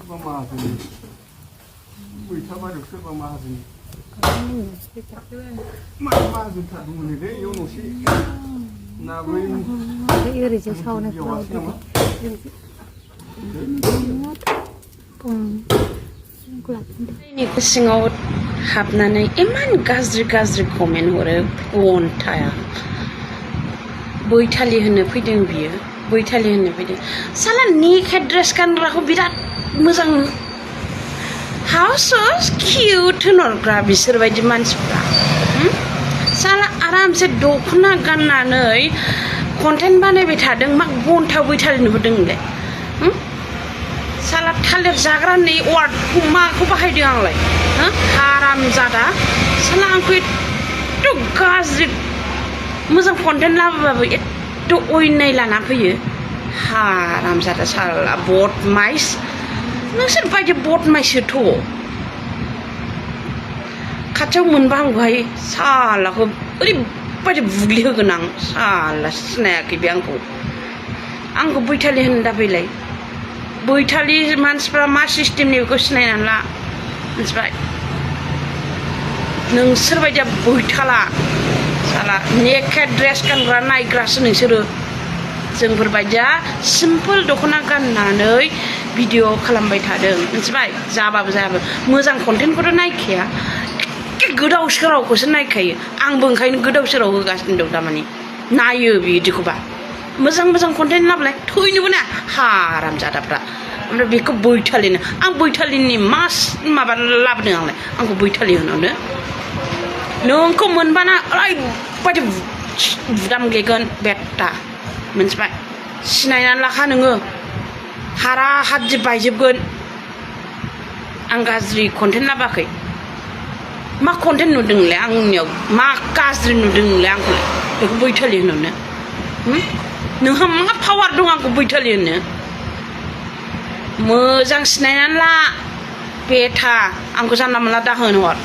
सोरबा माहाजोन मैथा बारियाव सोरबा माहाजोन माहाजोनथार दंमोनलै इयाव न'से ना बै ओरैजाय सावनायफ्राव सिङाव हाबनानै इमान गाज्रि गाज्रि कमेन्ट हरो अन्थाया बैथालि होननो फैदों बियो बैथालि होननो फैदों साला नेकेड ड्रेस गानग्राखौ बिराद मोजां हाउ सो किउट होनहरग्रा बिसोरबायदि मानसिफ्रा साला आरामसे दख'ना गाननानै कन्टेन्ट बानायबाय थादों मा घन्टा बैथालि नुहरदों नोंलाय साला थालिर जाग्रा नै वार्डखौ माखौ बाहायदों आंलाय हाराम जादा साला आंखौ एथ' गाज्रि मोजां कन्टेन्ट लाबोबाबो एथ' अयनाय लाना फैयो हाराम जादा साला बदमाइस नोंसोर बायदि बदमाइसोथ' खाथियाव मोनबा आंखौहाय सालाखौ ओरैबायदि बुग्लिहोगोन आं साला सिनायाखै बे आंखौ बैथालि होननो दाफैलाय बैथालि मानसिफ्रा मा सिस्टेमनि बेखौ सिनायनानै ला मिथिबाय नोंसोरबायदिया बैथाला साला नेकेड ड्रेस गानग्रा नायग्रासो नोंसोरो जोंफोरबायदिया सिम्पोल दख'ना गाननानै भिडिअ खालामबाय थादों मिथिबाय जाबाबो जायाबो मोजां कन्टेन्टखौथ' नायखाया एखे गोदाव सोरावखौसो नायखायो आंबो ओंखायनो गोदाव सोराव होगासिनो दं थारमाने नायो बिदिखौबा मोजां मोजां कन्टेन्ट लाबोलाय थैनोबो ना हाराम जादाफ्रा ओमफ्राय बेखौ बैथालिनो आं बैथालिनि मास माबा लाबोदों आंलाय आंखौ बैथालि होनहरनो नोंखौ मोनबाना ओरैबायदि बुदामग्लिगोन बेटा मिथिबाय सिनायनानै लाखा नोङो हारा हाद्रि बायजोबगोन आं गाज्रि कन्टेन्ट लाबोआखै मा कन्टेन्ट नुदों नोंलाय आंनियाव मा गाज्रि नुदों नोंलाय आंखौलाय बेखौ बैथालि होनहरनो नोंहा मा पावार दं आंखौ बैथालि होननो मोजां सिनायनानै ला बेटा आंखौ जानला मोनला दाहोन हर